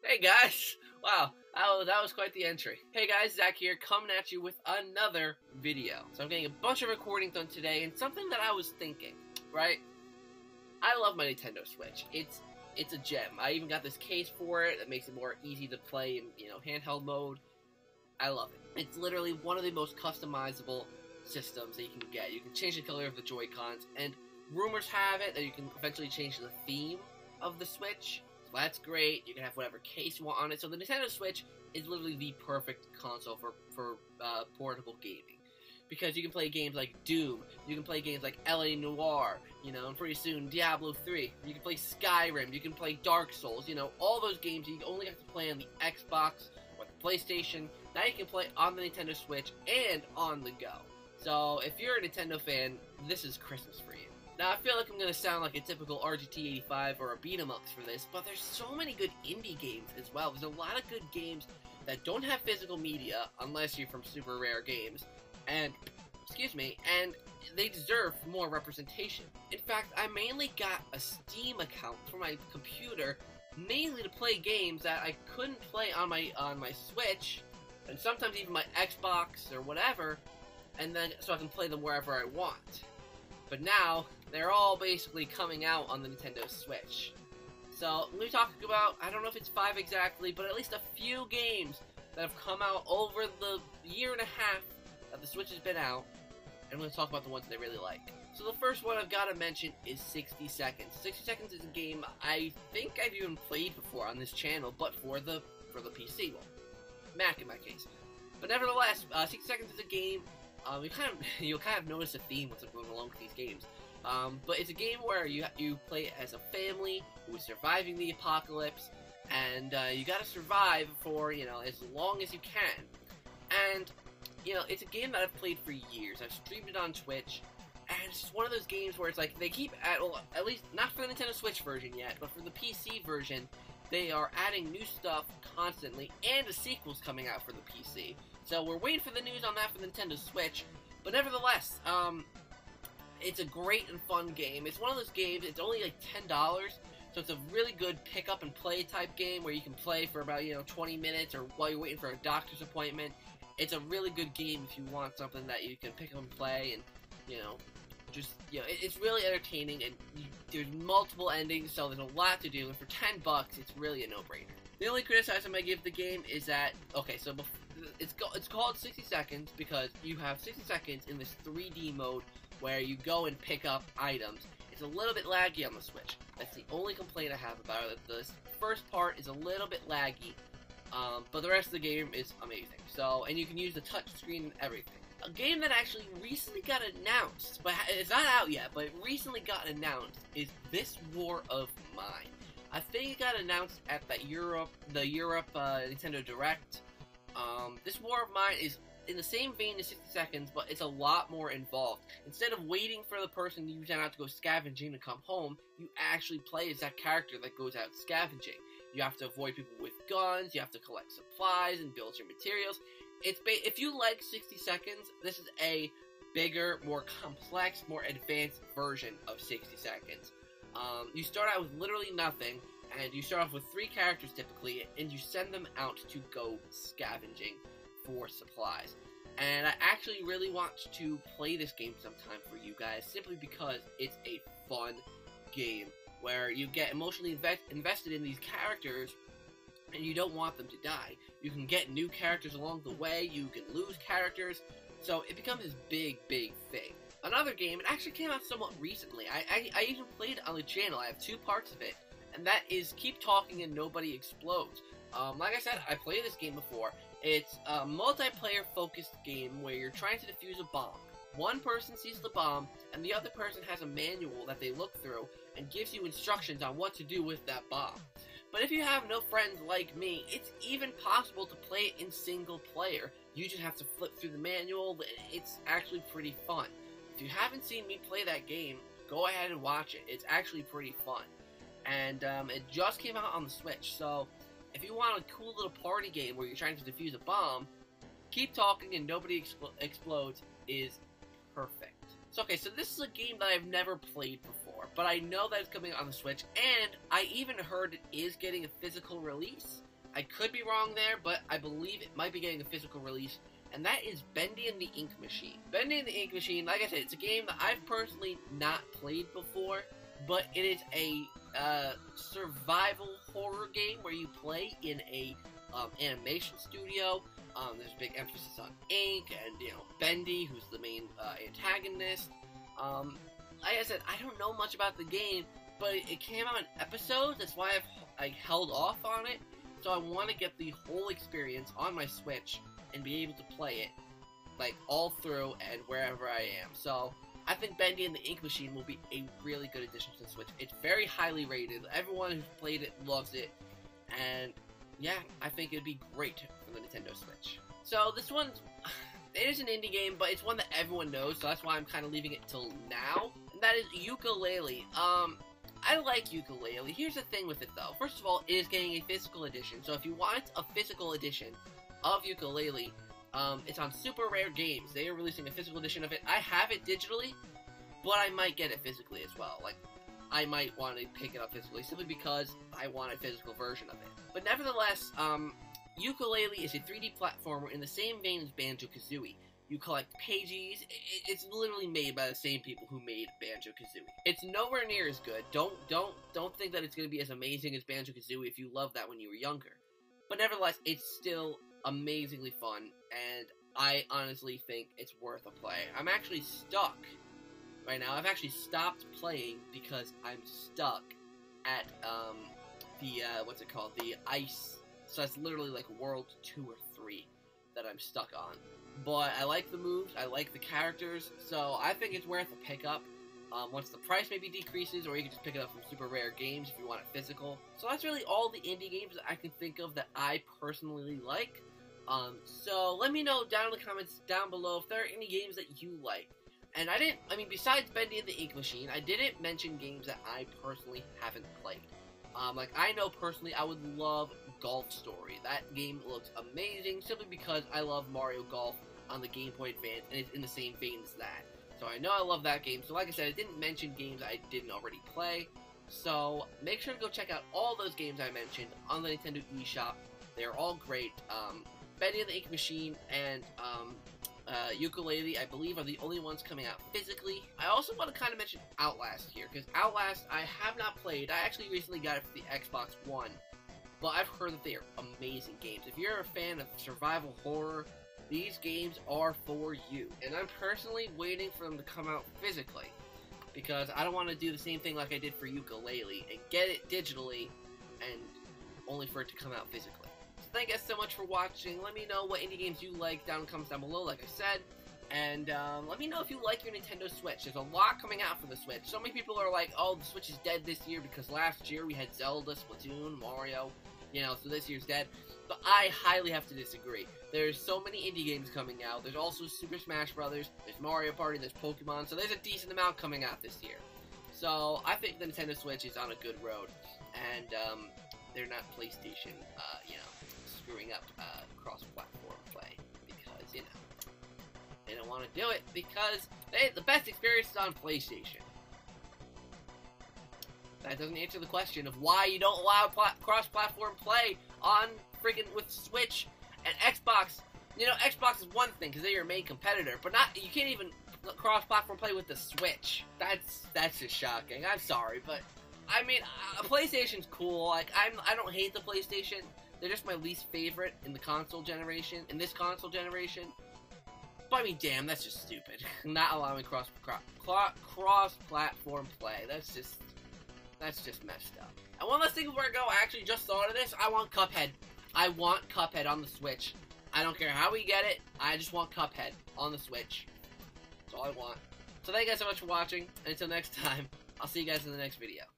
Hey guys! Wow, that was quite the entry. Hey guys, Zach here, coming at you with another video. So I'm getting a bunch of recording done today, and something that I was thinking, right? I love my Nintendo Switch. It's a gem. I even got this case for it that makes it more easy to play in, handheld mode. I love it. It's literally one of the most customizable systems that you can get. You can change the color of the Joy-Cons, and rumors have it that you can eventually change the theme of the Switch. So that's great. You can have whatever case you want on it. So the Nintendo Switch is literally the perfect console for portable gaming. Because you can play games like Doom, you can play games like L.A. Noire, and pretty soon Diablo 3. You can play Skyrim, you can play Dark Souls, all those games you only have to play on the Xbox or the PlayStation. Now you can play on the Nintendo Switch and on the go. So if you're a Nintendo fan, this is Christmas for you. Now I feel like I'm going to sound like a typical RGT85 or a beat-em-ups for this, but there's so many good indie games as well. There's a lot of good games that don't have physical media, unless you're from Super Rare Games, and they deserve more representation. In fact, I mainly got a Steam account for my computer, mainly to play games that I couldn't play on my Switch, and sometimes even my Xbox or whatever, and then so I can play them wherever I want. But now, they're all basically coming out on the Nintendo Switch. So, let me talk about, I don't know if it's 5 exactly, but at least a few games that have come out over the year and a half that the Switch has been out, and I'm going to talk about the ones that I really like. So the first one I've got to mention is 60 Seconds. 60 Seconds is a game I think I've even played before on this channel, but for the PC, well, Mac in my case. But nevertheless, 60 Seconds is a game, you'll kind of notice a theme what's going along with these games. But it's a game where you play as a family who is surviving the apocalypse, and you gotta survive for, as long as you can. And it's a game that I've played for years. I've streamed it on Twitch, and it's just one of those games where it's like, they keep at least, not for the Nintendo Switch version yet, but for the PC version, they are adding new stuff constantly, and a sequel's coming out for the PC. So we're waiting for the news on that for the Nintendo Switch, but nevertheless, it's a great and fun game. It's one of those games, it's only like $10, so it's a really good pick up and play type game where you can play for about, 20 minutes, or while you're waiting for a doctor's appointment. It's a really good game if you want something that you can pick up and play, and, it's really entertaining, and there's multiple endings, so there's a lot to do, and for $10, it's really a no-brainer. The only criticism I give the game is that, okay, so it's called 60 Seconds because you have 60 seconds in this 3D mode where you go and pick up items. It's a little bit laggy on the Switch. That's the only complaint I have about it. This first part is a little bit laggy, but the rest of the game is amazing. So, and you can use the touch screen and everything. A game that actually recently got announced, but it's not out yet, but it recently got announced, is This War of Mine. I think it got announced at the Europe Nintendo Direct. This War of Mine is in the same vein as 60 Seconds, but it's a lot more involved. Instead of waiting for the person you send out to go scavenging to come home, you actually play as that character that goes out scavenging. You have to avoid people with guns, you have to collect supplies and build your materials. If you like 60 Seconds, this is a bigger, more complex, more advanced version of 60 Seconds. You start out with literally nothing, and you start off with 3 characters typically, and you send them out to go scavenging for supplies. And I actually really want to play this game sometime for you guys, simply because it's a fun game where you get emotionally invested in these characters, and you don't want them to die. You can get new characters along the way, you can lose characters, so it becomes this big thing. Another game, it actually came out somewhat recently. I even played it on the channel. I have 2 parts of it, and that is Keep Talking and Nobody Explodes. Like I said, I played this game before. It's a multiplayer-focused game where you're trying to defuse a bomb. One person sees the bomb, and the other person has a manual that they look through and gives you instructions on what to do with that bomb. But if you have no friends like me, it's even possible to play it in single player. You just have to flip through the manual. It's actually pretty fun. If you haven't seen me play that game, go ahead and watch it. It's actually pretty fun. And it just came out on the Switch, so if you want a cool little party game where you're trying to defuse a bomb, Keep Talking and Nobody Explodes is perfect. So, okay, so this is a game that I've never played before, but I know that it's coming on the Switch, and I even heard it is getting a physical release. I could be wrong there, but I believe it might be getting a physical release, and that is Bendy and the Ink Machine. Bendy and the Ink Machine, like I said, it's a game that I've personally not played before, but it is a survival horror game where you play in a animation studio. There's a big emphasis on ink, and, you know, Bendy, who's the main antagonist. Like I said, I don't know much about the game, but it came out in episodes. That's why I held off on it. So I want to get the whole experience on my Switch and be able to play it, like, all through and wherever I am. So I think Bendy and the Ink Machine will be a really good addition to the Switch. It's very highly rated. Everyone who's played it loves it. And yeah, I think it'd be great for the Nintendo Switch. So this one, it is an indie game, but it's one that everyone knows, so that's why I'm kind of leaving it till now. And that is Yooka-Laylee. I like Yooka-Laylee. Here's the thing with it, though. First of all, it is getting a physical edition. So if you want a physical edition of Yooka-Laylee, it's on Super Rare Games. They are releasing a physical edition of it. I have it digitally, but I might get it physically as well. Like, I might want to pick it up physically simply because I want a physical version of it. But nevertheless, Yooka-Laylee is a 3D platformer in the same vein as Banjo-Kazooie. You collect pages. It's literally made by the same people who made Banjo-Kazooie. It's nowhere near as good. Don't think that it's going to be as amazing as Banjo-Kazooie if you loved that when you were younger. But nevertheless, it's still amazingly fun, and I honestly think it's worth a play. I'm actually stuck right now. I've actually stopped playing because I'm stuck at what's it called? The ice. So that's literally like World 2 or 3 that I'm stuck on. But I like the moves, I like the characters, so I think it's worth a pickup. Once the price maybe decreases, or you can just pick it up from Super Rare Games if you want it physical. So that's really all the indie games that I can think of that I personally like. So let me know down in the comments down below if there are any games that you like. And besides Bendy and the Ink Machine, I didn't mention games that I personally haven't played. Like, I know personally I would love Golf Story. That game looks amazing simply because I love Mario Golf on the Game Boy Advance, and it's in the same vein as that. So I know I love that game. So like I said, I didn't mention games I didn't already play. So make sure to go check out all those games I mentioned on the Nintendo eShop. They're all great. Bendy and the Ink Machine and Yooka-Laylee, I believe, are the only ones coming out physically. I also want to kind of mention Outlast here, because Outlast I have not played. I actually recently got it for the Xbox One, but I've heard that they are amazing games. If you're a fan of survival horror, these games are for you. And I'm personally waiting for them to come out physically, because I don't want to do the same thing like I did for Yooka-Laylee and get it digitally and only for it to come out physically. Thank you guys so much for watching. Let me know what indie games you like down in the comments down below, like I said. And let me know if you like your Nintendo Switch. There's a lot coming out for the Switch. So many people are like, oh, the Switch is dead this year because last year we had Zelda, Splatoon, Mario, you know, so this year's dead. But I highly have to disagree. There's so many indie games coming out. There's also Super Smash Brothers, there's Mario Party, there's Pokemon. So there's a decent amount coming out this year. So I think the Nintendo Switch is on a good road. And they're not PlayStation, you know, screwing up cross-platform play, because, you know, they don't want to do it because the best experience is on PlayStation. That doesn't answer the question of why you don't allow cross-platform play on friggin' with Switch and Xbox. You know, Xbox is one thing because they're your main competitor, but you can't even cross-platform play with the Switch. That's just shocking. I'm sorry, but I mean, PlayStation's cool. Like, I don't hate the PlayStation. They're just my least favorite in the console generation, in this console generation. But I mean, damn, that's just stupid. Not allowing cross-platform play. That's just messed up. And one last thing before I go, I actually just thought of this. I want Cuphead. I want Cuphead on the Switch. I don't care how we get it. I just want Cuphead on the Switch. That's all I want. So thank you guys so much for watching. And until next time, I'll see you guys in the next video.